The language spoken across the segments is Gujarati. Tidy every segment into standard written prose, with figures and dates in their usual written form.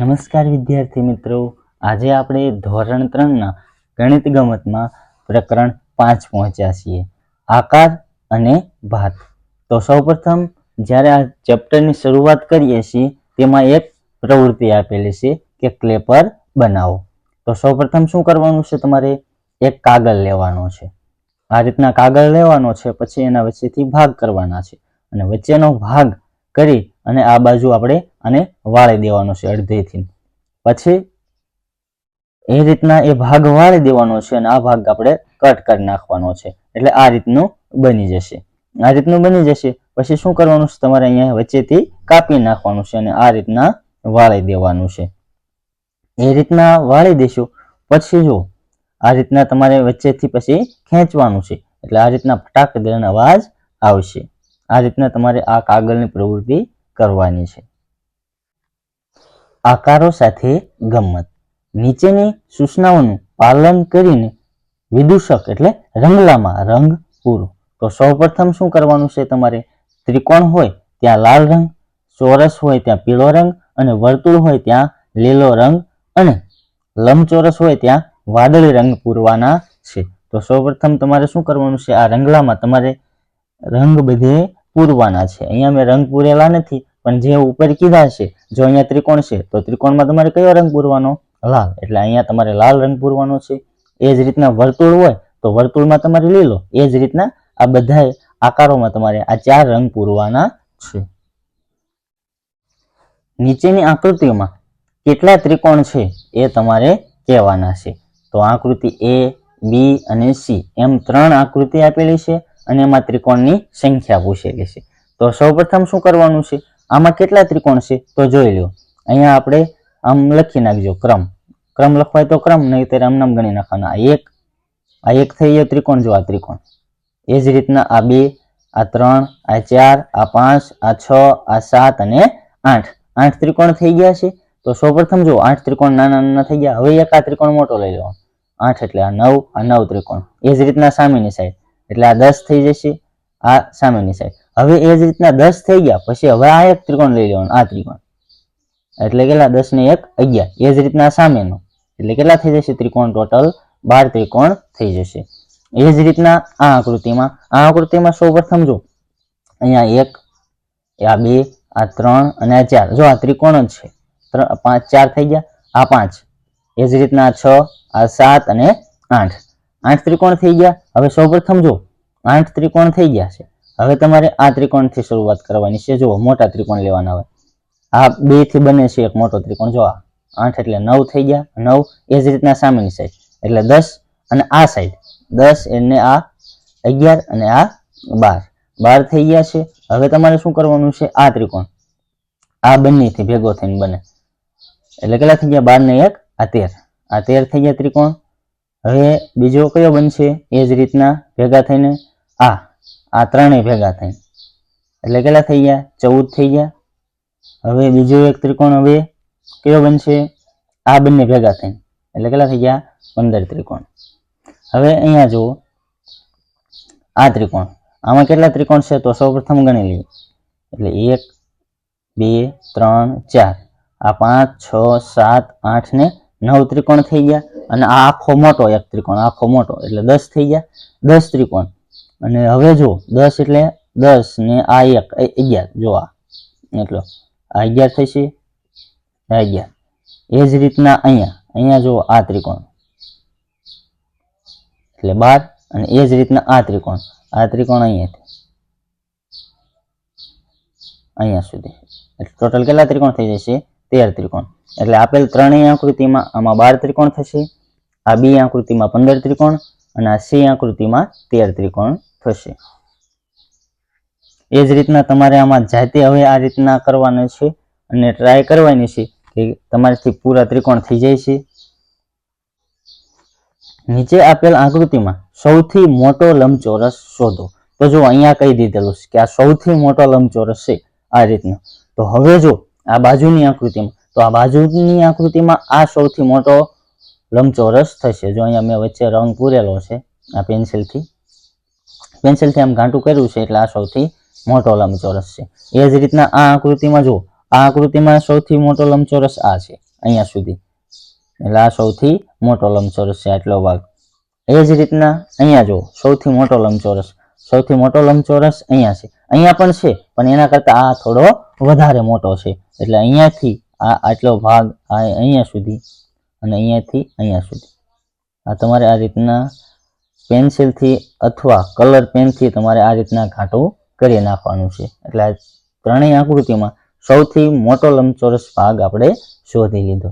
નમસ્કાર વિદ્યાર્થી મિત્રો, આજે આપણે ધોરણ 3ના ગણિત ગમતમાં પ્રકરણ 5 પહોંચ્યા છીએ, આકાર અને ભાત. તો સૌપ્રથમ જ્યારે આ ચેપ્ટરની શરૂઆત કરીએ છીએ તેમાં એક પ્રવૃત્તિ આપેલી છે કે ક્લેપર બનાવો. તો સૌપ્રથમ શું કરવાનું છે, તમારે એક કાગળ લેવાનો છે. આ રીતના કાગળ લેવાનો છે, પછી એના વચ્ચેથી ભાગ કરવાના છે અને વચ્ચેનો ભાગ કરી અને આ બાજુ આપણે આને વાળી દેવાનો છે અડધેથી. પછી એ રીતના એ ભાગ વાળી દેવાનો છે અને આ ભાગ આપણે કટ કરી નાખવાનો છે, એટલે આ રીતનું બની જશે. આ રીતનું બની જશે પછી શું કરવાનું છે, તમારે અહીંયા વચ્ચેથી કાપી નાખવાનું છે અને આ રીતના વાળી દેવાનું છે. એ રીતના વાળી દેશું પછી જો આ રીતના તમારે વચ્ચેથી પછી ખેંચવાનું છે, એટલે આ રીતના ફટાક દઈને અવાજ આવશે. આ રીતના તમારે આ કાગળની પ્રવૃત્તિ કરવાની છે. આકારો સાથે ગમ્મત. નીચેની સૂચનાઓનું પાલન કરીને વિદૂષક એટલે રંગલામાં રંગ પૂરો. તો સૌપ્રથમ શું કરવાનું છે, તમારે ત્રિકોણ હોય ત્યાં લાલ રંગ, ચોરસ હોય ત્યાં પીળો રંગ અને વર્તુળ હોય ત્યાં લીલો રંગ અને લંબચોરસ હોય ત્યાં વાદળી રંગ પૂરવાના છે. તો સૌપ્રથમ તમારે શું કરવાનું છે, આ રંગલામાં તમારે રંગ બધે પૂરવાના છે. અહીંયા મેં રંગ પૂરેલા નથી, પણ જે ઉપર કીધા છે, જો અહીંયા ત્રિકોણ છે તો ત્રિકોણમાં તમારે કયો રંગ પૂરવાનો? લાલ, એટલે અહીંયા તમારે લાલ રંગ પૂરવાનો છે. એ જ રીતના વર્તુળ હોય તો વર્તુળમાં તમારે લીલો. એ જ રીતના આ બધા આકારોમાં તમારે આ 4 રંગ પૂરવાના છે. નીચેની આકૃતિઓમાં કેટલા ત્રિકોણ છે એ તમારે કહેવાના છે. તો આકૃતિ A, B અને C એમ 3 આકૃતિ આપેલી છે અને એમાં ત્રિકોણની સંખ્યા પૂછેલી છે. તો સૌપ્રથમ શું કરવાનું છે, આમાં કેટલા ત્રિકોણ છે તો જોઈ લો. અહીંયા આપણે આમ લખી નાખજો ક્રમ લખવાય તો ક્રમ, નહીં ત્યારે આમ નામ ગણી નાખવાના. આ એક થઈ ગયો ત્રિકોણ, જો આ ત્રિકોણ. એ જ રીતના આ 2, આ 3, આ 4, આ 5, આ 6, આ 7 અને 8 ત્રિકોણ થઈ ગયા છે. તો સૌપ્રથમ જો 8 ત્રિકોણ નાના નાના થઈ ગયા. હવે એક આ ત્રિકોણ મોટો લઈ લેવાનો, 8 એટલે આ 9 ત્રિકોણ. એ જ રીતના સામેની સાઈડ એટલે આ 10 થઈ જશે, આ સામેની સાઈડ. હવે એ જ રીતના 10 થઈ ગયા પછી હવે આ એક ત્રિકોણ લઈ લેવાનો, આ ત્રિકોણ એટલે કેટલા? 10 ને 1 11. એ જ રીતના સામેનો એટલે કેટલા થઈ જશે ત્રિકોણ? ટોટલ 12 ત્રિકોણ થઈ જશે. એ જ રીતના આ આકૃતિમાં સૌપ્રથમ જો અહીંયા 1, આ 2, આ 3 અને આ 4, જો આ ત્રિકોણ જ છે. 3, 5, 4 થઈ ગયા, આ 5. એ જ રીતના આ 6, આ 7 અને 8 ત્રિકોણ થઈ ગયા. હવે સૌપ્રથમ જો 8 ત્રિકોણ થઈ ગયા છે. હવે તમારે આ ત્રિકોણથી શરૂઆત કરવાની છે. જો મોટા ત્રિકોણ લેવાના હોય, આ 2 થી બને છે એક મોટો ત્રિકોણ. જો આ 8 એટલે 9 થઈ ગયા, 9. એ જ રીતના સામેની સાઈડ એટલે 10 અને આ સાઈડ 10 એટલે આ 11 અને આ 12 થઈ ગયા છે. હવે તમારે શું કરવાનું છે, આ ત્રિકોણ આ બંનેથી ભેગો થઈને બને એટલે કેટલા થઈ ગયા? 12 ને 1 આ 13. આ 13 થઈ ગયા ત્રિકોણ. હવે બીજો કયો બનશે? એ જ રીતના ભેગા થઈને આ ત્રણેય ભેગા થઈને એટલે કેટલા થઈ ગયા? 14 થઈ ગયા. હવે બીજો એક ત્રિકોણ હવે કયો બનશે? આ બંને ભેગા થઈને એટલે કેટલા થઈ ગયા? 15 ત્રિકોણ. હવે અહીંયા જુઓ આ ત્રિકોણ, આમાં કેટલા ત્રિકોણ છે તો સૌપ્રથમ ગણી લઈએ. એટલે 1, 2, 3, 4, આ 5, 6, 7, 8 ને 9 ત્રિકોણ થઈ ગયા. અને આ આખો મોટો એક ત્રિકોણ, આખો મોટો એટલે 10 થઈ ગયા, 10 ત્રિકોણ. અને હવે જો 10 એટલે 10 ને આ 1 11, જો આ એટલો આ 11 થશે, આ 11. એ જ રીતના અહીંયા જો આ ત્રિકોણ એટલે 12 અને એ જ રીતના આ ત્રિકોણ અહીંયાથી અહીંયા સુધી એટલે ટોટલ કેટલા ત્રિકોણ થઈ જશે? 13 ત્રિકોણ. એટલે આપેલ ત્રણેય આકૃતિમાં આમાં 12 ત્રિકોણ થશે, આ B આકૃતિમાં 15 ત્રિકોણ અને આ C આકૃતિમાં 13 ત્રિકોણ થશે. એ જ રીતના તમારે આમાં જાતે હવે આ રીતના કરવાનું છે અને ટ્રાય કરવાની છે કે તમારાથી પૂરા ત્રિકોણ થઈ જાય છે. નીચે આપેલ આકૃતિમાં સૌથી મોટો લંબચોરસ શોધો. તો જો અહીંયા કહી દીધેલું છે કે આ સૌથી મોટો લંબચોરસ છે આ રીતનો. તો હવે જો આ બાજુની આકૃતિમાં આ સૌથી મોટો લંબચોરસ થશે. જો અહીંયા મેં વચ્ચે રંગ પૂરેલો છે, આ પેન્સિલથી આમ ઘાંટું કર્યું છે એટલે આ સૌથી મોટો લંબચોરસ છે. એ જ રીતના આ આકૃતિમાં જો આ આકૃતિમાં સૌથી મોટો લંબચોરસ આ છે, અહીંયા સુધી, એટલે આ સૌથી મોટો લંબચોરસ છે આટલો ભાગ. એ જ રીતના અહીંયા જો સૌથી મોટો લંબચોરસ અહીંયા છે, અહીંયા પણ છે પણ એના કરતા આ થોડો વધારે મોટો છે. એટલે અહીંયાથી આ આટલો ભાગ આ અહીંયા સુધી અને અહીંયાથી અહીંયા સુધી આ તમારે આ રીતના પેન્સિલથી અથવા કલર પેનથી તમારે આ રીતના ઘાટું કરી નાખવાનું છે. એટલે આ ત્રણેય આકૃતિમાં સૌથી મોટો લંબચોરસ ભાગ આપણે શોધી લીધો.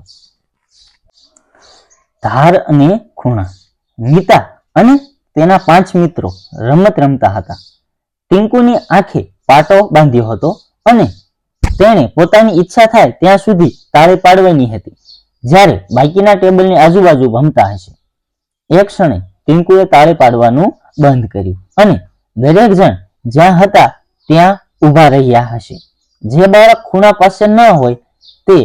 ધાર અને ખૂણા. ગીતા અને તેના 5 મિત્રો રમત રમતા હતા. ટીંકુની આંખે પાટો બાંધ્યો હતો અને તેણે પોતાની ઈચ્છા થાય ત્યાં સુધી તાળી પાડવાની હતી. જ્યારે બાકીના ટેબલની આજુબાજુ ભમતા હશે. એક ક્ષણે ટીંકુએ તાળી પાડવાનું બંધ કર્યું અને દરેક જણ જ્યાં હતા ત્યાં ઊભા રહ્યા હશે. જે બાળક ખૂણા પાસે ન હોય તે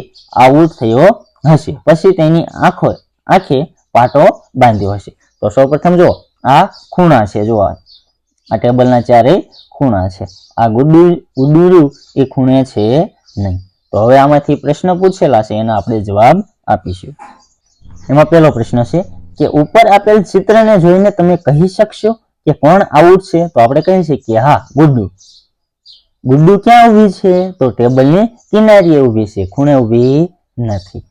આઉટ થયો હશે. પછી તેની આંખે પાટો બાંધ્યો હશે. તો સૌપ્રથમ જો આ ખૂણા છે, જો આ ટેબલના ચારેય ખૂણા છે. આ ગુડ્ડું એ ખૂણે છે નહીં. તો હવે આમાંથી પ્રશ્ન પૂછેલા છે એના આપણે જવાબ આપીશું. એમાં પહેલો પ્રશ્ન છે કે ઉપર આપેલ ચિત્રને જોઈને તમે કહી શકશો કે કોણ આઉટ છે? તો આપણે કહી શકીએ હા, ગુડ્ડુ. ગુડ્ડુ ક્યાં ઊભી છે? તો ટેબલની કિનારીએ ઊભી છે, ખૂણે ઊભી નથી.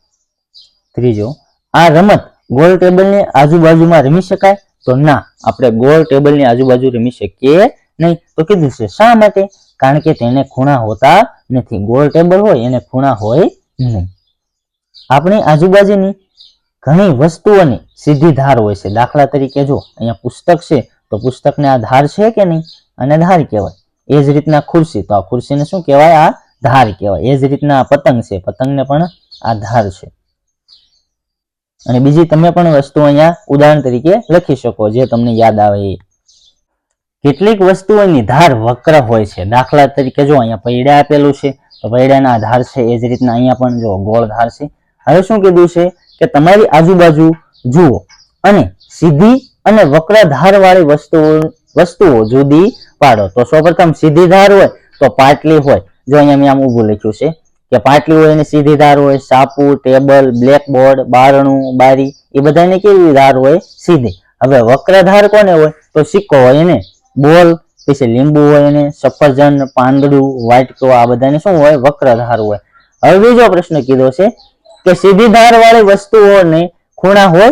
ત્રીજો, આ રમત ગોળ ટેબલની આજુબાજુમાં રમી શકાય? તો ના, આપણે ગોળ ટેબલની આજુબાજુ રમી શકીએ નહીં. તો કીધું છે શા માટે? કારણ કે તેને ખૂણા હોતા નથી. ગોળ ટેબલ હોય એને ખૂણા હોય નહીં. આપણી આજુબાજુની ઘણી વસ્તુઓની સીધી ધાર હોય છે. દાખલા તરીકે જો અહીંયા પુસ્તક છે તો પુસ્તકને આ ધાર છે કે નહીં? અને ધાર કહેવાય. એ જ રીતના ખુરશી, તો આ ખુરશીને શું કહેવાય? આ ધાર કહેવાય. એ જ રીતના આ પતંગ છે, પતંગને પણ આ ધાર છે. અને બીજી તમે પણ વસ્તુ અહીંયા ઉદાહરણ તરીકે લખી શકો જે તમને યાદ આવે એ. કેટલીક વસ્તુઓની ધાર વક્ર હોય છે. દાખલા તરીકે જો અહીંયા પૈડા આપેલું છે તો પૈડાના ધાર છે. એ જ રીતના અહીંયા પણ જો ગોળ ધાર છે. હવે શું કીધું છે કે તમારી આજુબાજુ જુઓ અને સીધી અને વક્ર ધાર વાળી વસ્તુઓ જુદી પાડો. તો સૌપ્રથમ સીધી ધાર હોય તો પાટલી હોય. જો અહીંયા મેં આમ ઊભું લખ્યું છે કે પાટલી હોય એની સીધી ધાર હોય. સાપુ, ટેબલ, બ્લેકબોર્ડ, બારણું, બારી એ બધાને કેવી ધાર હોય? સીધી. હવે વક્ર ધાર કોને હોય? તો સિક્કો હોય એને, બોલ, પછી લીંબુ હોય એને, સફરજન, પાંદડું, વાટકો, આ બધાને શું હોય? વક્ર ધાર હોય. હવે બીજો પ્રશ્ન કીધો છે કે સીધી ધાર વાળી વસ્તુઓને ખૂણા હોય?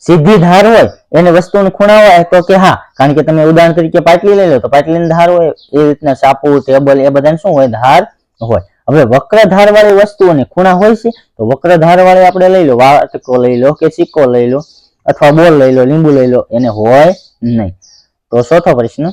સીધી ધાર હોય એને વસ્તુને ખૂણા હોય? તો કે હા, કારણ કે તમે ઉદાહરણ તરીકે પાટલી લઈ લો તો પાટલીની ધાર હોય. એ રીતના સાપુ, ટેબલ એ બધાને શું હોય? ધાર હોય. હવે વક્ર ધાર વાળી વસ્તુઓને ખૂણા હોય છે? તો વક્ર ધાર વાળી આપણે લઈ લો, વાટકો લઈ લો કે સિક્કો લઈ લો અથવા બોલ લઈ લો, લીંબુ લઈ લો, એને હોય નહીં. તો ચોથો પ્રશ્ન,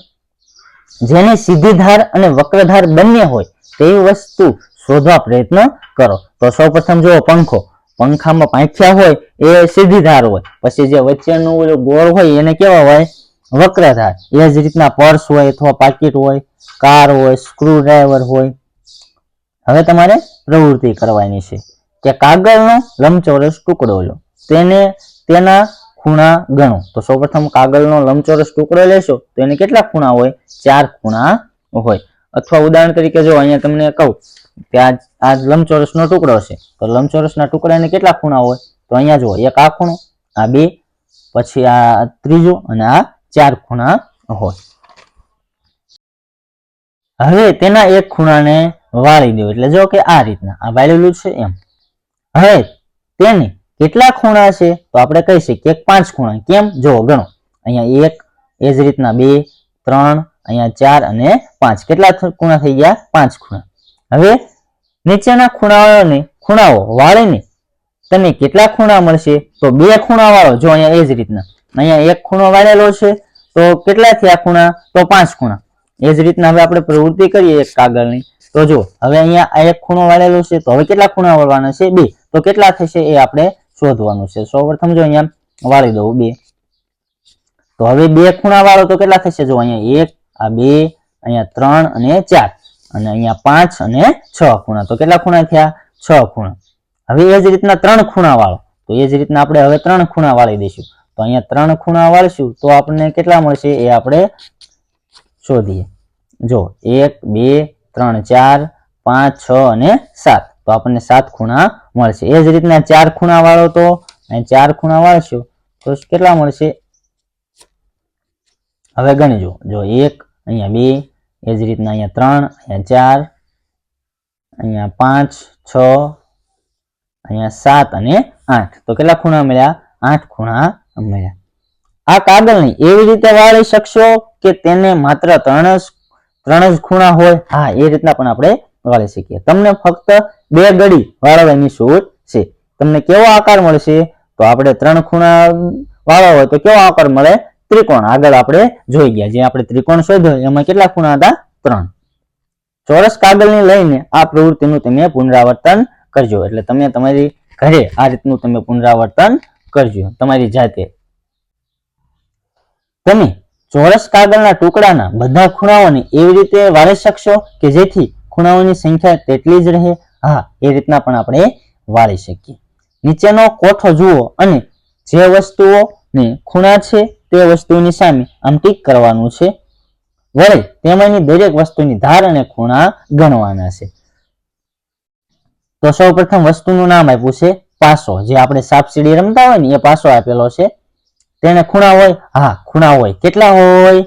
જેની સીધી ધાર અને વક્ર ધાર બંને હોય તેવી વસ્તુ શોધવા પ્રયત્ન કરો. તો સૌપ્રથમ જુઓ પંખો. પંખામાં પાંખ્યા હોય એ સીધી ધાર હોય. પછી જે વચ્ચેનું ગોળ હોય એને કેવા હોય? વક્ર ધાર. એ જ રીતના પર્સ હોય અથવા પાકીટ હોય, કાર હોય, સ્ક્રુડ્રાઈવર હોય. હવે તમારે પ્રવૃત્તિ કરવાની છે કે કાગળનો લંબચોરસ ટુકડો લો, તેના ખૂણા ગણો. તો સૌપ્રથમ કાગળનો લંબચોરસ ટુકડો લેશો તો એને કેટલા ખૂણા હોય? 4 ખૂણા હોય. અથવા ઉદાહરણ તરીકે જો અહીંયા તમને કહું કે આ લંબચોરસનો ટુકડો છે તો લંબચોરસના ટુકડાને કેટલા ખૂણા હોય? તો અહીંયા જુઓ, એક આ ખૂણો, આ 2, પછી આ ત્રીજો અને આ 4 ખૂણા હોય. હવે તેના એક ખૂણાને વાળી દો. એટલે જો કે આ રીતના આ વાળેલું છે એમ. હવે તેને કેટલા ખૂણા છે? તો આપણે કહી શકીએ 5 ખૂણા. કેમ? જો ગણો, અહીંયા 1, એ જ રીતના 2, 3, અહીંયા 4 અને 5. કેટલા ખૂણા થઈ ગયા? 5 ખૂણા. હવે નીચેના ખૂણાઓ વાળીને તમે કેટલા ખૂણા મળશે? તો 2 ખૂણા વાળો. જો અહીંયા એ જ રીતના અહીંયા એક ખૂણો વાળેલો છે તો કેટલા થયા ખૂણા? તો 5 ખૂણા. એ જ રીતના હવે આપણે પ્રવૃત્તિ કરીએ એક કાગળની. તો જો હવે અહીંયા આ એક ખૂણો વાળેલો છે તો હવે કેટલા ખૂણા વાળવાના છે? 2. તો કેટલા થશે એ આપણે શોધવાનું છે. સૌપ્રથમ જો અહીંયા વાળી દઉં 2. તો હવે 2 ખૂણા વાળો તો કેટલા થશે? જો અહીંયા 1, આ 2, અહીંયા 3 અને 4 અને અહીંયા 5 અને 6 ખૂણા. તો કેટલા ખૂણા થયા? 6 ખૂણા. હવે એ જ રીતના 3 ખૂણા વાળો. તો એ જ રીતના આપણે હવે 3 ખૂણા વાળી દઈશું. તો અહીંયા 3 ખૂણા વાળશું તો આપણને કેટલા મળશે એ આપણે શોધીએ. જો 1, 2, 3, 4, 5, 6 અને 7. તો આપણને 7 ખૂણા મળશે. એ જ રીતના 4 ખૂણા વાળો તો અહીં 4 ખૂણા વાળશો તો કેટલા મળશે? હવે ગણીજો. જો 1, અહીંયા 2, એ જ રીતના અહીંયા 3, અહીંયા 4, અહીંયા 5, 6, અહીંયા 7 અને 8. તો કેટલા ખૂણા મળ્યા? 8 ખૂણા મળ્યા. આ કાગળની એવી રીતે વાળી શકશો કે તેને માત્ર 3 જ ખૂણા હોય? હા, એ રીતના પણ આપણે વાળી શકીએ. તમને ફક્ત 2 ગળી વાળવાની છૂટ છે. તમને કેવો આકાર મળશે? તો આપણે 3 ખૂણા વાળવા હોય તો કેવો આકાર મળે? ત્રિકોણ. આગળ આપણે જોઈ ગયા, જે આપણે ત્રિકોણ શોધ્યો એમાં કેટલા ખૂણા હતા? 3. ચોરસ કાગળને લઈને આ પ્રવૃત્તિનું તમે પુનરાવર્તન કરજો. એટલે તમે તમારી ઘરે આ રીતનું તમે પુનરાવર્તન કરજો તમારી જાતે. તમે ચોરસ કાગળના ટુકડાના બધા ખૂણાઓને એવી રીતે વાળી શકશો કે જેથી ખૂણાઓની સંખ્યા તેટલી જ રહે? હા, એ રીતના પણ આપણે વાળી શકીએ. નીચેનો કોઠો જુઓ અને જે વસ્તુઓને ખૂણા છે તે વસ્તુની સામે આમ ટીક કરવાનું છે. વળી તેમાંની દરેક વસ્તુની ધાર અને ખૂણા ગણવાના છે. તો સૌ પ્રથમ વસ્તુનું નામ આપ્યું છે પાસો. જે આપણે સાપસીડી રમતા હોય ને એ પાસો આપેલો છે. તેને ખૂણા હોય? હા, ખૂણા હોય. કેટલા હોય?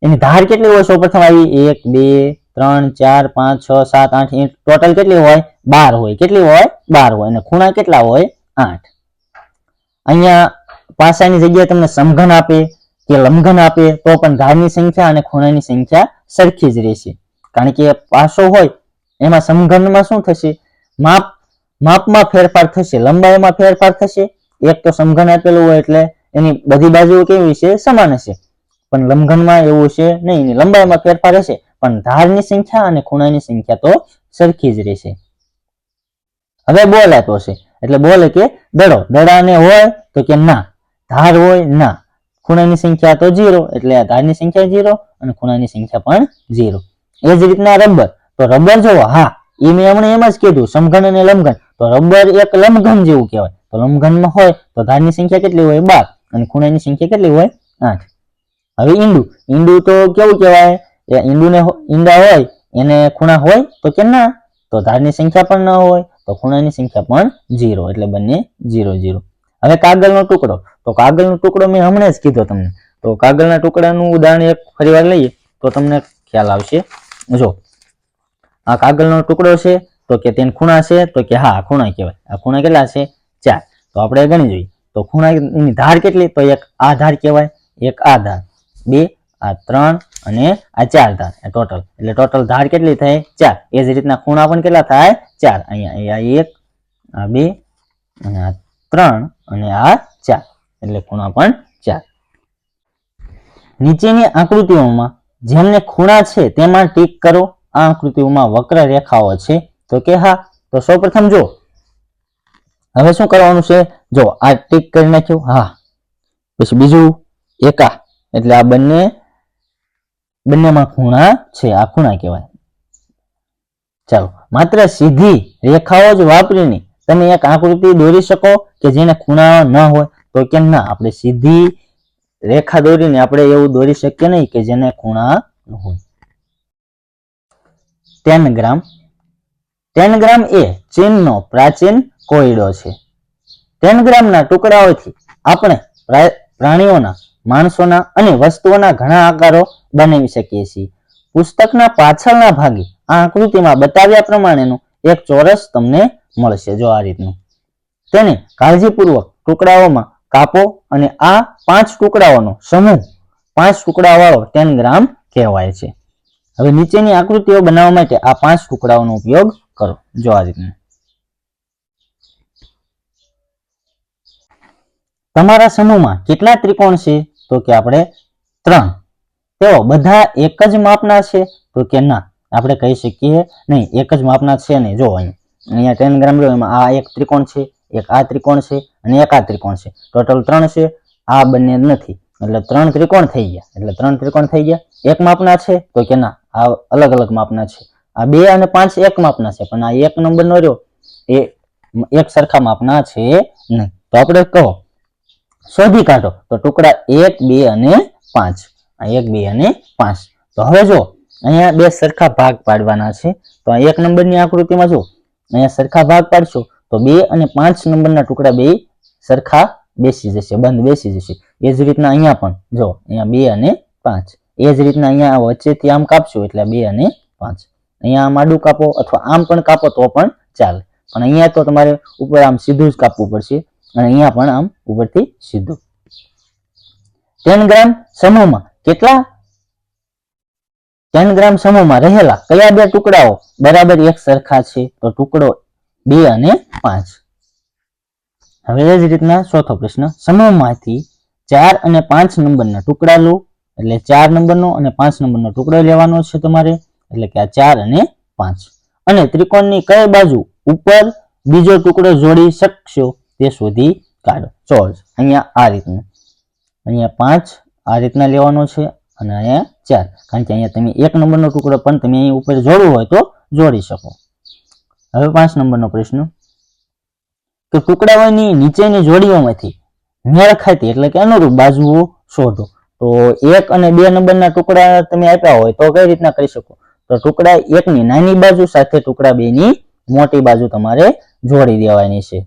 એની ધાર કેટલી હોય? સૌ પ્રથમ આવી 1, 2, 3, 4, 5, 6, 7, 8, ટોટલ કેટલી હોય? 12 હોય. કેટલી હોય? 12 હોય. અને ખૂણા કેટલા હોય? 8. અહીંયા પાસાની જગ્યાએ તમને સમઘન આપે કે લંબઘન આપે તો પણ ધારની સંખ્યા અને ખૂણાની સંખ્યા સરખી જ રહેશે. કારણ કે પાસો હોય એમાં સમઘનમાં શું થશે? માપમાં ફેરફાર થશે, લંબાઈમાં ફેરફાર થશે. એક તો સમઘન આપેલું હોય એટલે એની બધી બાજુઓ કેવી છે? સમાન હશે. પણ લંબઘનમાં એવું છે નહીં, એની લંબાઈમાં ફેરફાર હશે પણ ધારની સંખ્યા અને ખૂણાની સંખ્યા તો સરખી જ રહેશે. હવે બોલ આપ્યો છે એટલે બોલે કે દડો. દડાને હોય તો કે ના. ધાર હોય? ના. ખૂણાની સંખ્યા તો 0 એટલે આ ધારની સંખ્યા 0 અને ખૂણાની સંખ્યા પણ 0. એ જ રીતના રબર. તો રબર જોવો, હા, એ મેં હમણાં એમ જ કીધું સમઘન અને લંબઘન. તો રબર એક લંબઘન જેવું કહેવાય. તો લંબઘનમાં હોય તો ધારની સંખ્યા કેટલી હોય? 12 અને ખૂણાની સંખ્યા કેટલી હોય? 8. હવે ઈંડું. ઈંડું તો કેવું કહેવાય? ઈંડા હોય એને ખૂણા હોય તો કે ના. તો ધારની સંખ્યા પણ ન હોય તો ખૂણાની સંખ્યા પણ 0 એટલે બંને 0 0. હવે કાગળનો ટુકડો. તો કાગળનો ટુકડો મેં હમણાં જ કીધો તમને. તો કાગળના ટુકડાનું ઉદાહરણ એક ફરીવાર લઈએ તો તમને ખ્યાલ આવશે. જો આ કાગળનો ટુકડો છે તો કે તેને ખૂણા છે? તો કે હા, ખૂણા કહેવાય. આ ખૂણા કેટલા છે? 4. તો આપણે ગણી જોઈએ. તો ખૂણાની ધાર કેટલી? તો એક આ ધાર કહેવાય, એક આ ધાર, 2, આ 3 અને આ 4 ધાર ટોટલ. એટલે ટોટલ ધાર કેટલી થાય? 4. એ જ રીતના ખૂણા પણ કેટલા થાય? 4. અહીંયા 1, આ 2 અને આ 3 અને આ 4 એટલે ખૂણા પણ 4. નીચેની આકૃતિઓમાં જેમને ખૂણા છે તેમાં ટીક કરો. આ આકૃતિઓમાં વક્ર રેખાઓ છે? તો કે હા. તો સૌપ્રથમ જો હવે શું કરવાનું છે? જો આ ટીક કરી નાખ્યું, હા. પછી બીજું એકા એટલે આ બંનેમાં ખૂણા છે, આ ખૂણા કહેવાય. ચાલો, માત્ર સીધી રેખાઓ જ વાપરીને તમે એક આકૃતિ દોરી શકો કે જેને ખૂણા ન હોય? તો કેમ ના. આપણે સીધી રેખા દોરીને આપણે એવું દોરી શકીએ નહીં કે જેને ખૂણા ન હોય. 10 ગ્રામ. 10 ગ્રામ એ ચીનનો પ્રાચીન કોયડો છે. 10 ગ્રામના ટુકડાઓથી આપણે પ્રાણીઓના, માણસોના અને વસ્તુઓના ઘણા આકારો બનાવી શકીએ છીએ. પુસ્તકના પાછળના ભાગે આ આકૃતિમાં બતાવ્યા પ્રમાણેનું એક ચોરસ તમને મળશે. જો આ રીતનું. તેને કાળજીપૂર્વક ટુકડાઓમાં કાપો અને આ 5 ટુકડાઓનો સમૂહ 5 ટુકડાવાળો 10 ગ્રામ કહેવાય છે. હવે નીચેની આકૃતિઓ બનાવવા માટે આ 5 ટુકડાઓનો ઉપયોગ કરો. જો આ રીતનું. તમારા સમૂહમાં કેટલા ત્રિકોણ છે? તો કે આપણે 3. તેઓ બધા એક જ માપના છે? તો કે ના. આપણે કહી શકીએ નહીં, એક જ માપના છે નહીં. જો અહીંયા 10 ગ્રામ લો, એમાં આ એક ત્રિકોણ છે, એક આ ત્રિકોણ છે અને એક આ ત્રિકોણ છે. ટોટલ 3 છે. આ બંને નથી એટલે 3 ત્રિકોણ થઈ ગયા. એટલે 3 ત્રિકોણ થઈ ગયા. એક માપના છે? તો કે ના, આ અલગ અલગ માપના છે. આ 2 અને 5 એક માપના છે પણ આ 1 નંબરનો રહ્યો એ એક સરખા માપના છે નહીં. તો આપણે કહો, શોધી કાઢો. તો ટુકડા 1, 2 અને 5. આ 1, 2 અને 5. તો હવે જો અહીંયા 2 સરખા ભાગ પાડવાના છે. તો આ 1 નંબરની આકૃતિમાં જો અહીંયા સરખા ભાગ પાડશો તો 2 અને 5 નંબરના ટુકડા બે સરખા બેસી જશે, બંધ બેસી જશે. એ જ રીતના અહીંયા પણ જો અહીંયા 2 અને 5, એ જ રીતના અહીંયા વચ્ચેથી આમ કાપશો એટલે 2 અને 5. અહીંયા આમ આડું કાપો અથવા આમ પણ કાપો તો પણ ચાલે, પણ અહીંયા તો તમારે ઉપર આમ સીધું જ કાપવું પડશે અને અહીંયા પણ આમ ઉપરથી સીધું. 10 ગ્રામ સમૂહમાં કેટલા 10 ગ્રામ સમૂહમાં રહેલા કયા બે ટુકડાઓ બરાબર એક સરખા છે? તો ટુકડો 2 અને 5. હવે એ જ રીતના ચોથો પ્રશ્ન, સમૂહમાંથી 4 અને 5 નંબરના ટુકડા લો, એટલે 4 નંબરનો અને 5 નંબરનો ટુકડો લેવાનો છે તમારે, એટલે કે આ 4 અને 5. અને ત્રિકોણની કઈ બાજુ ઉપર બીજો ટુકડો જોડી શકશો તે શોધી કાઢો. ચોરસ અહીંયા આ રીતનું, અહીંયા 5 આ રીતના લેવાનો છે અને અહીંયા 4, કારણ કે અહીંયા તમે 1 નંબરનો ટુકડો પણ તમે અહીં ઉપર જોડવું હોય તો જોડી શકો. હવે 5 નંબરનો પ્રશ્ન, તો ટુકડાઓની નીચેની જોડીઓમાંથી મેળ ખાતી એટલે કે અનુરૂપ બાજુઓ શોધો. તો 1 અને 2 નંબરના ટુકડા તમે આપ્યા હોય તો કઈ રીતના કરી શકો? તો ટુકડા 1 ની નાની બાજુ સાથે ટુકડા 2 ની મોટી બાજુ તમારે જોડી દેવાની છે.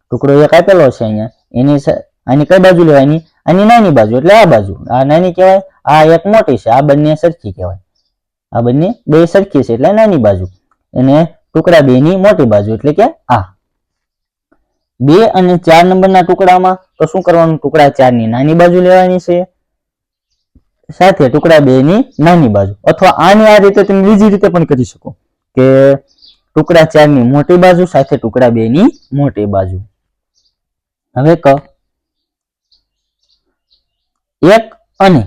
ટુકડો 1 આપેલો છે અહીંયા, એની આની કઈ બાજુ લેવાની? આની નાની બાજુ એટલે આ બાજુ. આ નાની કહેવાય, આ એક મોટી છે, આ બંને સરખી કહેવાય. આ બંને બે સરખી છે એટલે નાની બાજુ, અને ટુકડા 2 ની મોટી બાજુ એટલે કે આ. 2 અને 4 નંબરના ટુકડામાં તો શું કરવાનું? ટુકડા 4 ની નાની બાજુ લેવાની છે સાથે ટુકડા 2 ની નાની બાજુ, અથવા આની આ રીતે તમે બીજી રીતે પણ કરી શકો કે ટુકડા 4 ની મોટી બાજુ સાથે ટુકડા 2 ની મોટી બાજુ. હવે 1 અને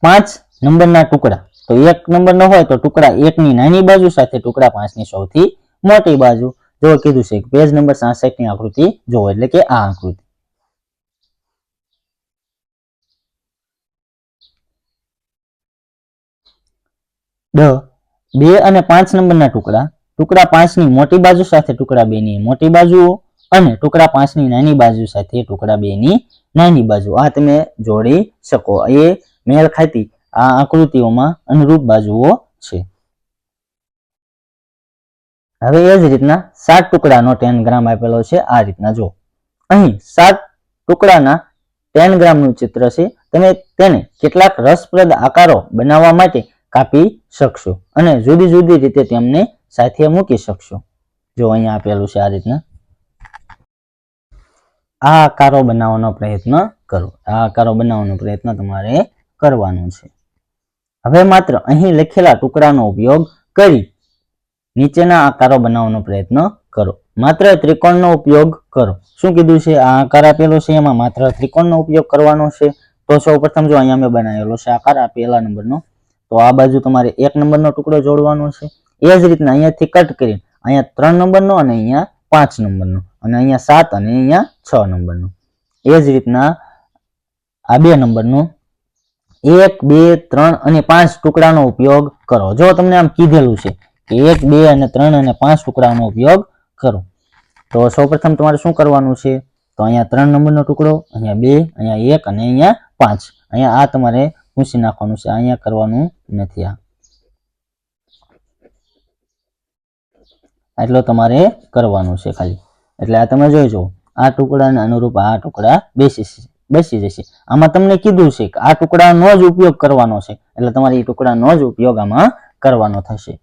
5 નંબરના ટુકડા, તો 1 નંબરનો હોય તો ટુકડા 1 ની નાની બાજુ સાથે ટુકડા 5 ની સૌથી મોટી બાજુ. જો કીધું છે પેજ નંબર 66 ની આકૃતિ જોવો, એટલે કે આ આકૃતિ. દ 2 અને 5 નંબરના ટુકડા, ટુકડા 5 ની મોટી બાજુ સાથે ટુકડા 2 ની મોટી બાજુઓ અને ટુકડા 5 ની નાની બાજુ સાથે ટુકડા 2 ની નાની બાજુ, આ તમે જોડી શકો. એ મેળ ખાતી આ આકૃતિઓમાં અનુરૂપ બાજુઓ છે. હવે એ જ રીતના 7 ટુકડાનો 10 ગ્રામ આપેલો છે, આ રીતના જો અહીં 7 ટુકડાના 10 ગ્રામનું ચિત્ર છે. તમે તેને કેટલાક રસપ્રદ આકારો બનાવવા માટે કાપી શકશો અને જુદી જુદી રીતે તેમને સાથે મૂકી શકશો. જો અહીંયા આપેલું છે આ રીતના. આ આકારો બનાવવાનો પ્રયત્ન કરો. આ આકારો બનાવવાનો પ્રયત્ન તમારે કરવાનો છે. હવે માત્ર અહીં લખેલા ટુકડાનો ઉપયોગ કરી નીચેના આકારો બનાવવાનો પ્રયત્ન કરો. માત્ર ત્રિકોણનો ઉપયોગ કરો. શું કીધું છે? આ આકાર આપેલો છે એમાં માત્ર ત્રિકોણનો ઉપયોગ કરવાનો છે. તો સૌપ્રથમ જો અહીંયા મેં બનાવેલો છે આકાર આ પહેલા નંબરનો, તો આ બાજુ તમારે 1 નંબરનો ટુકડો જોડવાનો છે. એ જ રીતના અહીંયાથી કટ કરીને અહીંયા 3 નંબરનો અને અહીંયા 5 નંબરનો અને અહીંયા 7 અને અહીંયા 6 નંબરનો. એ જ રીતના આ 2 નંબરનો 1, 2, 3 અને 5 ટુકડાનો ઉપયોગ કરો. જો તમને આમ કીધેલું છે કે 1, 2 અને 3 અને 5 ટુકડાનો ઉપયોગ કરો, તો સૌપ્રથમ તમારે શું કરવાનું છે? તો અહીંયા 3 નંબરનો ટુકડો, અહીંયા 2, અહીંયા 1 અને અહીંયા 5, અહીંયા આ તમારે પૂછી નાખવાનું છે, અહીંયા કરવાનું નથી. આટલો તમારે કરવાનું છે ખાલી. એટલે આ તમે જોઈજો, આ ટુકડાને અનુરૂપ આ ટુકડા બેસી જશે. આમાં તમને કીધું છે કે આ ટુકડાનો જ ઉપયોગ કરવાનો છે, એટલે તમારે એ ટુકડાનો જ ઉપયોગ આમાં કરવાનો થશે.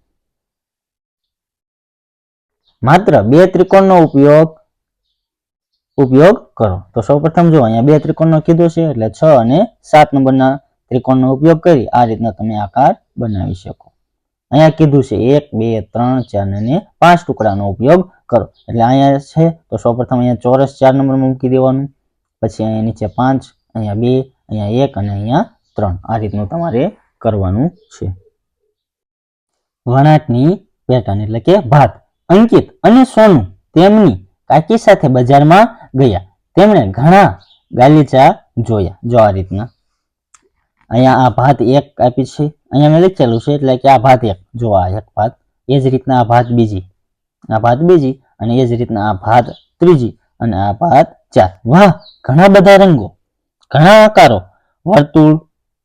માત્ર 2 ત્રિકોણનો ઉપયોગ કરો. તો સૌપ્રથમ જો અહીંયા 2 ત્રિકોણનો કીધું છે, એટલે 6 અને 7 નંબરના ત્રિકોણનો ઉપયોગ કરી આ રીતના તમે આકાર બનાવી શકો. અહીંયા કીધું છે 1, 2, 3, 4 અને 5 ટુકડાનો ઉપયોગ કરો. એટલે અહીંયા છે તો સૌપ્રથમ અહીંયા ચોરસ 4 નંબરમાં મૂકી દેવાનું, પછી અહીંયા નીચે 5, અહીંયા 2, અહીંયા 1 અને અહીંયા 3, આ રીતનું તમારે કરવાનું છે. વણાટની પેટર્ન એટલે કે ભાત. અંકિત અને સોનુ તેમની કાકી સાથે બજારમાં ગયા. તેમણે ઘણા ગાલીચા જોયા. જો આ રીતના અહીંયા આ ભાત 1 આપી છે, અહીંયા મેં લખેલું છે એટલે કે આ ભાત 1, જો આ એક ભાત. એ જ રીતના આ ભાત બીજી, આ ભાત બીજી, અને એ જ રીતના આ ભાત ત્રીજી, અને આ ભાત 4. વાહ, ઘણા બધા રંગો, ઘણા આકારો, વર્તુળ,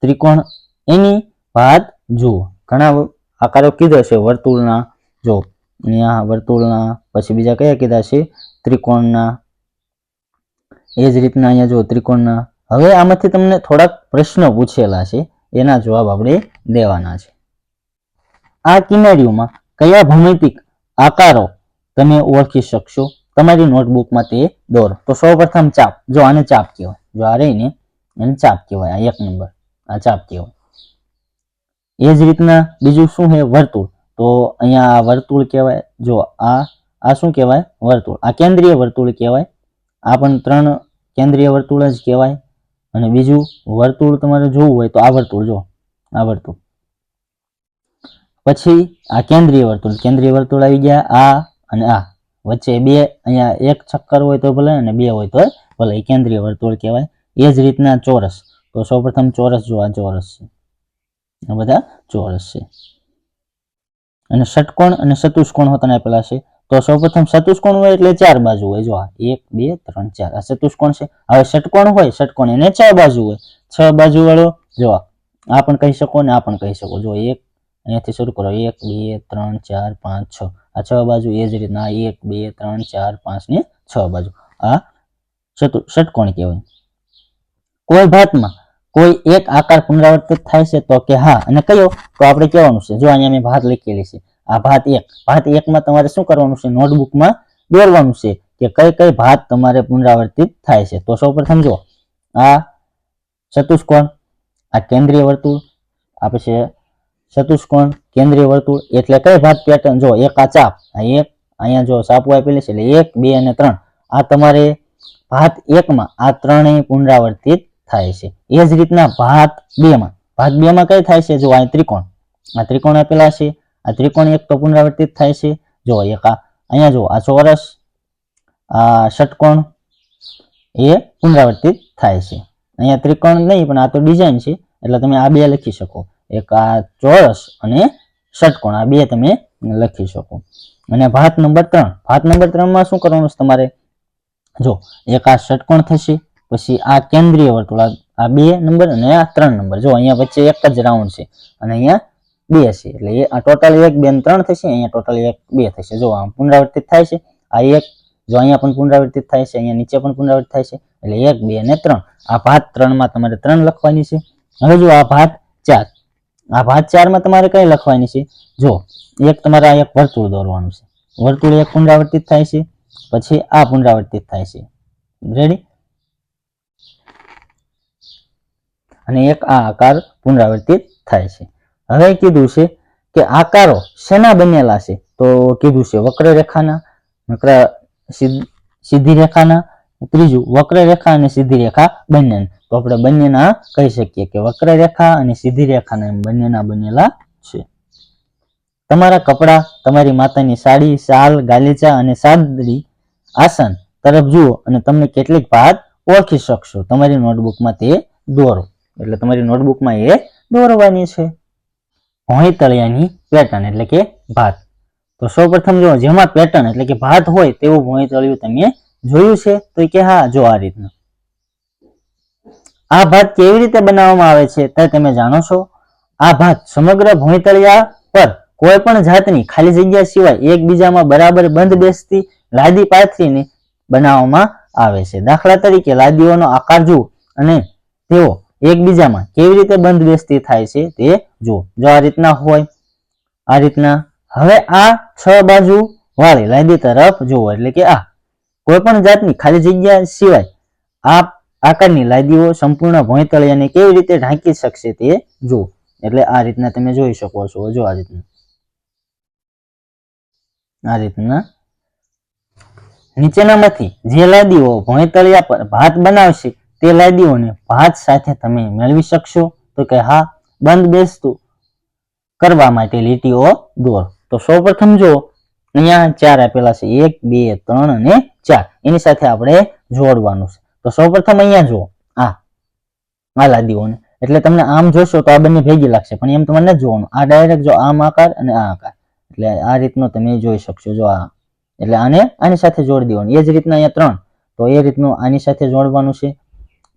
ત્રિકોણ, એની ભાત જુઓ. ઘણા આકારો કીધો છે વર્તુળના. જો અહીંયા વર્તુળના પછી બીજા કયા કીધા છે ત્રિકોણના, એ જ રીતના અહીંયા જો ત્રિકોણના. હવે આમાંથી તમને થોડાક પ્રશ્નો પૂછેલા છે, એના જવાબ આપણે દેવાના છે. આ કિનારીઓમાં કયા ભૌમિતિક આકારો તમે ઓળખી શકશો? તમારી નોટબુકમાં તે દોરો. તો સૌપ્રથમ ચાપ, જો આને ચાપ કહેવાય, જો આ રહીને એને ચાપ કહેવાય, આ 1 નંબર આ ચાપ કહેવાય. એ જ રીતના બીજું શું છે વર્તુળ, તો અહીંયા આ વર્તુળ કહેવાય. જો આ શું કહેવાય વર્તુળ, આ કેન્દ્રીય વર્તુળ કહેવાય. આ પણ 3 કેન્દ્રીય વર્તુળ જ કહેવાય. અને બીજું વર્તુળ તમારે જોવું હોય તો આ વર્તુળ, જો આ વર્તુળ. પછી આ કેન્દ્રીય વર્તુળ આવી ગયા, આ અને આ વચ્ચે 2, અહીંયા 1 ચક્કર હોય તો ભલે અને 2 હોય તો ભલે, એ કેન્દ્રીય વર્તુળ કહેવાય. એ જ રીતના ચોરસ, તો સૌપ્રથમ ચોરસ, જો આ ચોરસ છે, આ બધા ચોરસ છે. અને ષટકોણ અને ચતુષ્કોણ હોતા આપેલા છે. તો સૌપ્રથમ ચતુષ્કોણ હોય એટલે 4 બાજુ હોય, જો આ 1 2 3 4 આ ચતુષ્કોણ છે. હવે ષટકોણ હોય, ષટકોણ એને 6 બાજુ હોય, 6 બાજુ વાળો જો આ પણ કહી શકો ને આ પણ કહી શકો. જો 1 અહીંયાથી શરૂ કરો, 1 2 3 4 5 6 આ 6 બાજુ. એ જ રીતના 1 2 3 4 5 ને 6 બાજુ આ ષટકોણ કહેવાય. કોઈ ભાતમાં કોઈ એક આકાર પુનરાવર્તિત થાય છે તો કે હા, અને કયો? તો આપણે કહેવાનું છે, જો અહીંયા મેં ભાત લખેલી છે, આ ભાત 1. ભાત 1 માં તમારે શું કરવાનું છે? નોટબુકમાં દોરવાનું છે કે કઈ કઈ ભાત તમારે પુનરાવર્તિત થાય છે. તો સૌપ્રથમ જો આ ચતુષ્કોણ, આ કેન્દ્રીય વર્તુળ, આ પછી ચતુષ્કોણ કેન્દ્રીય વર્તુળ, એટલે કઈ ભાત પેટર્ન? જો એક આ ચાપ, આ 1 અહીંયા જો ચાપો આપેલી છે એટલે 1 2 અને 3 આ તમારે ભાત 1 માં આ ત્રણેય પુનરાવર્તિત થાય છે. એ જ રીતના ભાત 2 માં કઈ થાય છે? જો આ ત્રિકોણ આપેલા છે, આ ત્રિકોણ 1 તો પુનરાવર્તિત થાય છે. જો એક અહીંયા જો આ ચોરસ, આ ષટકોણ એ પુનરાવર્તિત થાય છે. અહીંયા ત્રિકોણ નહીં પણ આ તો ડિઝાઇન છે એટલે તમે આ 2 લખી શકો, એક આ ચોરસ અને ષટકોણ, આ 2 તમે લખી શકો. અને ભાત નંબર 3 માં શું કરવાનું છે તમારે? જો એક આ ષટકોણ થશે, પછી આ કેન્દ્રીય વર્તુળ, આ 2 નંબર અને આ 3 નંબર. જો અહીંયા વચ્ચે એક જ રાઉન્ડ છે અને અહીંયા 2 છે, એટલે આ ટોટલ 1 2 3 થશે, અહીંયા ટોટલ 1 2 થશે. જો આમ પુનરાવર્તિત થાય છે, આ 1, જો અહીંયા પણ પુનરાવર્તિત થાય છે, અહીંયા નીચે પણ પુનરાવર્તિત થાય છે, એટલે 1 2 અને 3. આ ભાત 3 માં તમારે 3 લખવાની છે. હવે જો આ ભાત 4, આ ભાત 4 માં તમારે કઈ લખવાની છે? જો એક તમારે આ એક વર્તુળ દોરવાનું છે, વર્તુળ 1 પુનરાવર્તિત થાય છે, પછી આ પુનરાવર્તિત થાય છે, રેડી, અને એક આ આકાર પુનરાવર્તિત થાય છે. હવે કીધું છે કે આકારો શેના બનેલા છે? તો કીધું છે વક્રરેખાના, સીધી રેખાના, ત્રીજું વક્રરેખા અને સીધી રેખા બંનેના. તો આપણે બંનેના કહી શકીએ કે વક્રરેખા અને સીધી રેખાના બંનેના બનેલા છે. તમારા કપડા, તમારી માતાની સાડી, શાલ, ગાલીચા અને સાદડી આસન તરફ જુઓ અને તમને કેટલીક ભાત ઓળખી શકશો. તમારી નોટબુકમાં તે દોરો, એટલે તમારી નોટબુકમાં એ દોરવાની છે. ભોંયતળિયાની પેટર્ન એટલે કે ભાત. તો સૌપ્રથમ જો જેમાં પેટર્ન એટલે કે ભાત હોય તેવું ભોંયતળિયું તમે જોયું છે? તો કે હા, જો આ રીતના. આ ભાત કેવી રીતે બનાવવામાં આવે છે તે તમે જાણો છો? આ ભાત સમગ્ર ભોંયતળિયા પર કોઈ પણ જાતની ખાલી જગ્યા સિવાય એકબીજામાં બરાબર બંધ બેસતી લાદી પાથરીને બનાવવામાં આવે છે. દાખલા તરીકે લાદીઓનો આકાર જુઓ અને તેઓ એકબીજામાં કેવી રીતે બંધ બેસતી થાય છે તે જુઓ. જો આ રીતના હોય, આ રીતના. હવે આ 6 બાજુ વાળી લાદી તરફ જુઓ, એટલે કે આ કોઈ પણ જાતની ખાલી જગ્યા સિવાય આ આકારની લાદીઓ સંપૂર્ણ ભોંયતળિયાને કેવી રીતે ઢાંકી શકશે તે જુઓ. એટલે આ રીતના તમે જોઈ શકો છો. જો આ રીતના નીચેનામાંથી જે લાદીઓ ભોંયતળિયા પર ભાત બનાવશે તે લાદીઓને ભાત સાથે તમે મેળવી શકશો? તો કે હા, બંધ બેસતું કરવા માટે લીટીઓ દોરો. તો સૌપ્રથમ જો અહીંયા 4 આપેલા છે, 1 2 3 અને 4, એની સાથે આપણે જોડવાનું છે. તો સૌપ્રથમ અહીંયા જો આ લાદીઓને, એટલે તમને આમ જોશો તો આ બંને ભેગી લાગશે, પણ એમ તમારે નથી જોવાનું. આ ડાયરેક્ટ જો આમ આકાર અને આ આકાર, એટલે આ રીતનો તમે જોઈ શકશો. જો આ, એટલે આને આની સાથે જોડી દેવાનું. એ જ રીતના અહીંયા 3, તો એ રીતનું આની સાથે જોડવાનું છે.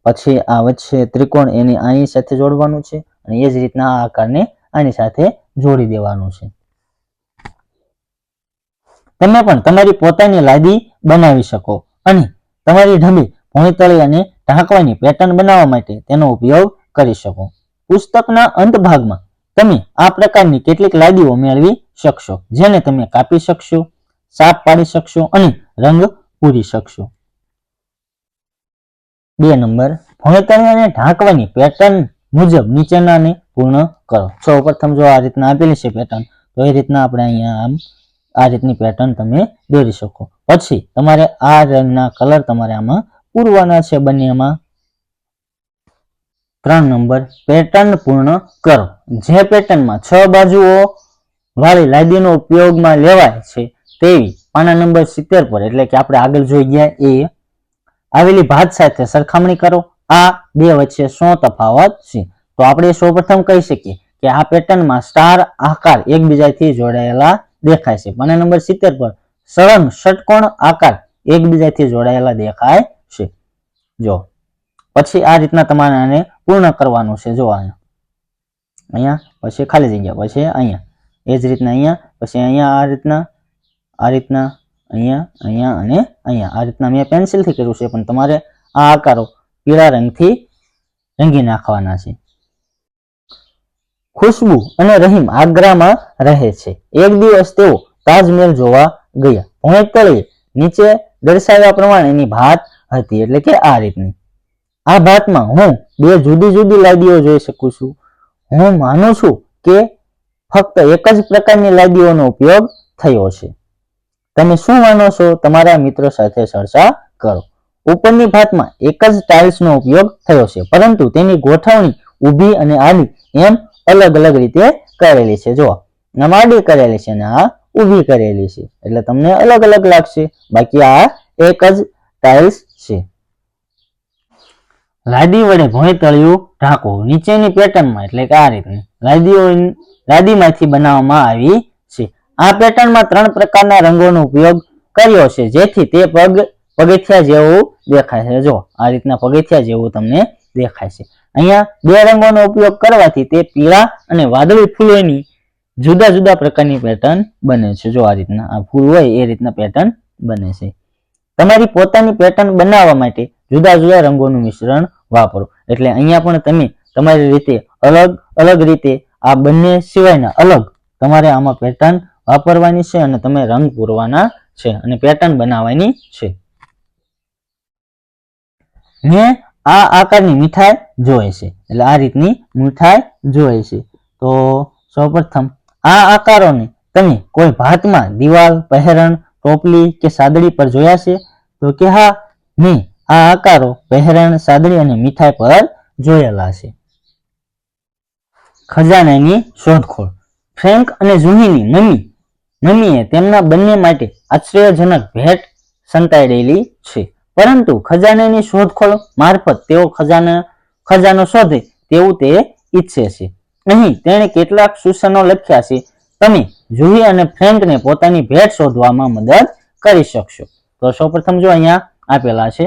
પછી આ વચ્ચે ત્રિકોણ એની આની સાથે જોડવાનું છે, અને એ જ રીતના આ આકારને આની સાથે જોડી દેવાનું છે. તમે પણ તમારી પોતાની લાદી બનાવી શકો અને તમારી ઢબે ભોંયતળી અને ઢાંકવાની પેટર્ન બનાવવા માટે તેનો ઉપયોગ કરી શકો. પુસ્તકના અંત ભાગમાં તમે આ પ્રકારની કેટલીક લાદીઓ મેળવી શકશો, જેને તમે કાપી શકશો, સાફ પાડી શકશો અને રંગ પૂરી શકશો. 2 નંબર, ભોંયતળી અને ઢાંકવાની પેટર્ન મુજબ નીચેનાને પૂર્ણ કરો. સૌપ્રથમ જો આ રીતના આપેલી છે પેટર્ન, તો એ રીતના આપણે અહીંયા આમ આ રીતની પેટર્ન તમે દોરી શકો. પછી તમારે આ રંગના કલર તમારે આમાં પૂરવાના છે બંનેમાં. 3 નંબર, પેટર્ન પૂર્ણ કરો. જે પેટર્નમાં 6 બાજુઓ વાળી લાદીનો ઉપયોગમાં લેવાય છે તેવી પાના નંબર 70 પર, એટલે કે આપણે આગળ જોઈ ગયા એ આવેલી ભાત સાથે સરખામણી કરો. આ બે વચ્ચે શું તફાવત છે? તો આપણે સૌપ્રથમ કહી શકીએ કે આ પેટર્નમાં સ્ટાર આકાર એકબીજાથી જોડાયેલા દેખાય છે. પાના નંબર 70 પર સળંગ ષટકોણ આકાર એકબીજાથી જોડાયેલા દેખાય છે. જો પછી આ રીતના તમારે આને પૂર્ણ કરવાનું છે. જો અહીંયા પછી ખાલી જગ્યા, પછી અહીંયા એ જ રીતના અહીંયા, પછી અહીંયા આ રીતના અહીંયા અને અહીંયા આ રીતના મેં પેન્સિલથી કર્યું છે, પણ તમારે આ આકારો પીળા રંગથી રંગી નાખવાના છે. ખુશ્બુ અને રહીમ આગ્રામાં રહે છે. એક દિવસ તેઓ તાજમહેલ જોવા ગયા. ભોંયતળીએ નીચે દર્શાવ્યા પ્રમાણેની ભાત હતી, એટલે કે આ રીતની. આ ભાતમાં હું 2 જુદી જુદી લાદીઓ જોઈ શકું છું. હું માનું છું કે ફક્ત એક જ પ્રકારની લાદીઓનો ઉપયોગ થયો છે. તમે શું માનો છો? તમારા મિત્રો સાથે ચર્ચા કરો. ઉપરની ભાતમાં એક જ ટાઇલ્સનો ઉપયોગ થયો છે, પરંતુ તેની ગોઠવણી ઊભી અને આડી એમ અલગ અલગ રીતે કરેલી છે. જો આમ આડી કરેલી છે અને આ ઊભી કરેલી છે, એટલે તમને અલગ અલગ લાગશે, બાકી આ એક જ ટાઇલ્સ છે. લાદી વડે ભોંયતળિયું ઢાંકો. નીચેની પેટર્નમાં, એટલે કે આ રીતની લાદીમાંથી બનાવવામાં આવી છે. આ પેટર્નમાં 3 પ્રકારના રંગોનો ઉપયોગ કર્યો છે, જેથી તે પગથિયા જેવું દેખાય છે. જો આ રીતના પગથિયા જેવું તમને દેખાય છે. અહીંયા 2 રંગોનો ઉપયોગ કરવાથી તે પીળા અને વાદળી ફૂલોની જુદા જુદા પ્રકારની પેટર્ન બને છે. જો આ રીતના આ ફૂલ હોય એ રીતના પેટર્ન બને છે. તમારી પોતાની પેટર્ન બનાવવા માટે જુદા જુદા રંગોનું મિશ્રણ વાપરો. એટલે અહીંયા પણ તમે તમારી રીતે અલગ અલગ રીતે આ બંને સિવાયના અલગ તમારે આમાં પેટર્ન વાપરવાની છે અને તમે રંગ પૂરવાના છે અને પેટર્ન બનાવવાની છે. મેં આ આકારની મીઠાઈ જોઈ છે, એટલે આ રીતની મીઠાઈ જોઈ છે. તો સૌપ્રથમ આ આકારોને તમે કોઈ ભાતમાં, દિવાલ, પહેરણ, ટોપલી કે સાદડી પર જોયા છે? તો કે હા, મેં આ આકારો પહેરણ, સાદડી અને મીઠાઈ પર જોયેલા છે. ખજાનાની શોધખોળ. ફ્રેન્ક અને જૂહીની મમ્મીએ તેમના બંને માટે આશ્ચર્યજનક ભેટ સંતાડેલી છે, પરંતુ ખજાનાની શોધખોળ મારફત તેઓ ખજાનો શોધે તેવું તે ઈચ્છે છે. અહીં તેણે કેટલાક સૂચનો લખ્યા છે. તમે જૂહી અને ફ્રેન્કને પોતાની ભેટ શોધવામાં મદદ કરી શકશો. તો સૌપ્રથમ જો અહીંયા આપેલા છે,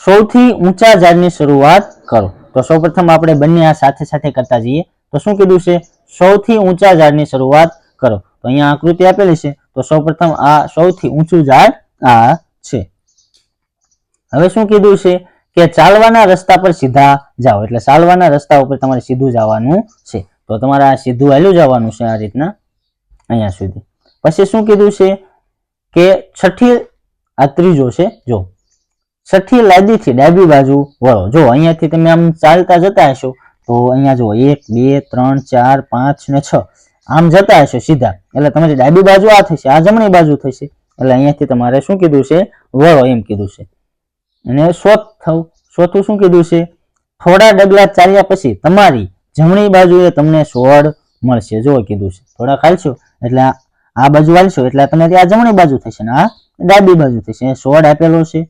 સૌથી ઊંચા ઝાડની શરૂઆત કરો. તો સૌપ્રથમ આપણે બંને આ સાથે સાથે કરતા જઈએ. તો શું કીધું છે? સૌથી ઊંચા ઝાડની શરૂઆત કરો. તો અહીંયા આકૃતિ આપેલી છે, તો સૌપ્રથમ આ સૌથી ઊંચું ઝાડ આ છે. હવે શું કીધું છે કે ચાલવાના રસ્તા પર સીધા જાઓ, એટલે ચાલવાના રસ્તા ઉપર તમારે સીધું જવાનું છે. તો તમારે આ સીધું હાલ્યું જવાનું છે આ રીતના અહીંયા સુધી. પછી શું કીધું છે કે આ ત્રીજો છે, જો છઠ્ઠી લાદીથી ડાબી બાજુ વળો. જો અહીંયાથી તમે આમ ચાલતા જતા હશો તો અહીંયા જો 1 2 3 4 5 ને 6 આમ જતા હશો સીધા, એટલે તમારી ડાબી બાજુ આ થશે, આ જમણી બાજુ થશે, એટલે અહીંયાથી તમારે શું કીધું છે? વળો એમ કીધું છે. અને ચોથું શું કીધું છે? થોડા ડગલા ચાલ્યા પછી તમારી જમણી બાજુએ તમને સોડ મળશે. જો કીધું છે થોડા ખાલશો એટલે આ બાજુ હાલશો એટલે તમારી આ જમણી બાજુ થશે ને આ ડાબી બાજુ થશે. સોડ આપેલો છે.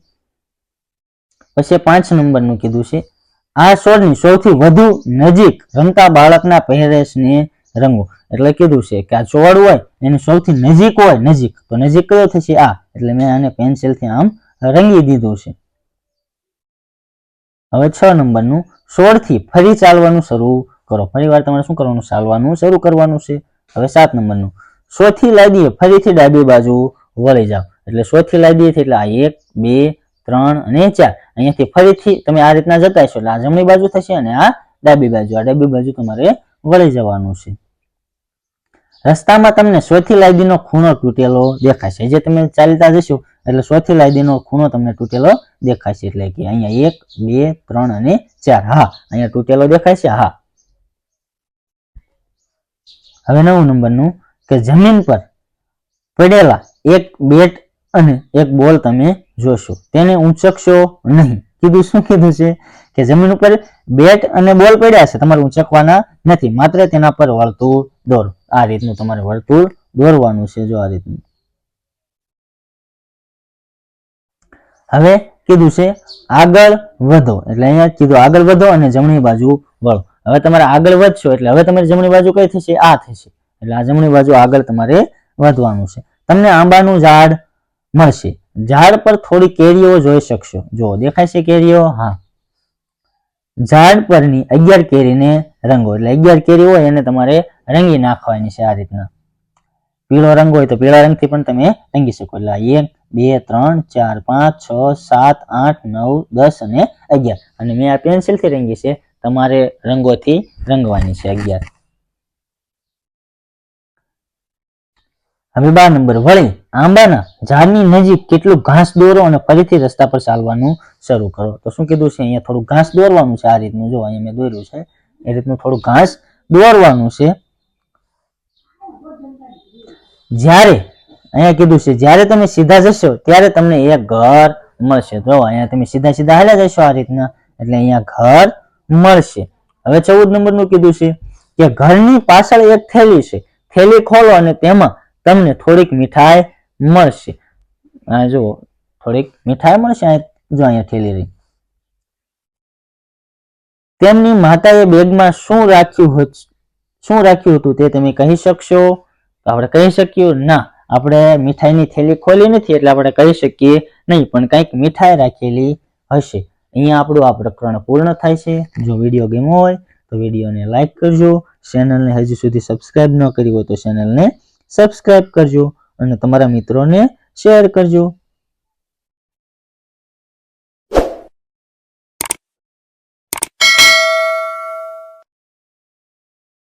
પછી 5 નંબરનું કીધું છે, આ સોડની સૌથી વધુ નજીક રમતા બાળકના પહેરવેશને રંગો. એટલે કીધું છે કે આ સોડ હોય એની સૌથી નજીક હોય, નજીક તો નજીક કયો થશે? આ. એટલે મેં આને પેન્સિલથી આમ રંગી દીધું છે. હવે 6 નંબરનું, સોડથી ફરી ચાલવાનું શરૂ કરો. ફરી વાર તમારે શું કરવાનું? ચાલવાનું શરૂ કરવાનું છે. હવે 7 નંબરનું, ચોથી લાદીએ ફરીથી ડાબી બાજુ વળી જાઓ, એટલે ચોથી લાદીએ એટલે આ 1 2 3 અને 4, અહીંયાથી ફરીથી તમે આ રીતના જતા હશો એટલે આ જમણી બાજુ થશે અને આ ડાબી બાજુ તમારે વળી જવાનું છે. રસ્તામાં તમને ચોથી લાદીનો ખૂણો તૂટેલો દેખાશે, જે તમે ચાલતા જશો એટલે ચોથી લાદીનો ખૂણો તમને તૂટેલો દેખાશે, એટલે કે અહીંયા 1 2 3 અને 4, હા અહીંયા તૂટેલો દેખાય છે. હા, હવે 9 નંબરનું કે જમીન પર પડેલા એક બેટ અને એક બોલ તમે જોશો, તેને ઊંચકશો નહીં. કીધું શું કીધું છે કે જમીન ઉપર બેટ અને બોલ પડ્યા છે, તમારે ઊંચકવાના નથી, માત્ર તેના પર વર્તુળ દોરો. આ રીતનું તમારે વર્તુળ દોરવાનું છે. જો આ રીતનું. હવે કીધું છે આગળ વધો, એટલે અહીંયા કીધું આગળ વધો અને જમણી બાજુ વળો. હવે તમારે આગળ વધશો એટલે હવે તમારી જમણી બાજુ કઈ થશે? આ થશે, એટલે આ જમણી બાજુ આગળ તમારે વધવાનું છે. તમને આંબાનું ઝાડ મળશે, ઝાડ પર થોડી કેરીઓ જોઈ શકશો. જો દેખાય છે કેરીઓ? હા. ઝાડ પરની 11 કેરીને રંગો, એટલે 11 કેરી હોય એને તમારે રંગી નાખવાની છે. આ રીતના પીળો રંગ હોય તો પીળા રંગથી પણ તમે રંગી શકો. એટલે 1 2 3 4 5 6 7 8 9 10 અને 11, અને મેં આ પેન્સિલથી રંગી છે, તમારે રંગોથી રંગવાની છે 11. હવે 12 નંબર, વળી આંબાના ઝાડની નજીક કેટલું ઘાસ દોરો અને ફરીથી રસ્તા પર ચાલવાનું શરૂ કરો. તો શું કીધું છે? અહીંયા થોડું ઘાસ દોરવાનું છે. આ રીતનું જો અહીંયા મેં દોર્યું છે એ રીતનું થોડું ઘાસ દોરવાનું છે. જ્યારે અહીંયા કીધું છે જ્યારે તમે સીધા જશો ત્યારે તમને એક ઘર મળશે. તો અહીંયા તમે સીધા સીધા હાલ્યા જશો આ રીતના, એટલે અહીંયા ઘર મળશે. હવે 14 નંબરનું કીધું છે કે ઘરની પાછળ એક થેલી છે, થેલી ખોલો અને તેમાં તમને થોડીક મીઠાઈ મળશે. આ જો થોડીક મીઠાઈ મળશે. જો અહીંયા થેલી રહી. તેમની માતાએ બેગમાં શું રાખ્યું હતું તે તમે કહી શકશો? તો આપણે કહી શકીએ ના, આપણે મીઠાઈની થેલી ખોલી નથી એટલે આપણે કહી શકીએ નહીં, પણ કંઈક મીઠાઈ રાખેલી હશે. અહીંયા આપણું આ પ્રકરણ પૂર્ણ થાય છે. જો વિડીયો ગમ્યો હોય તો વિડીયોને લાઈક કરજો, ચેનલને હજુ સુધી સબસ્ક્રાઇબ ન કરી હોય તો ચેનલને સબસ્ક્રાઇબ કરજો અને તમારા મિત્રોને શેર કરજો.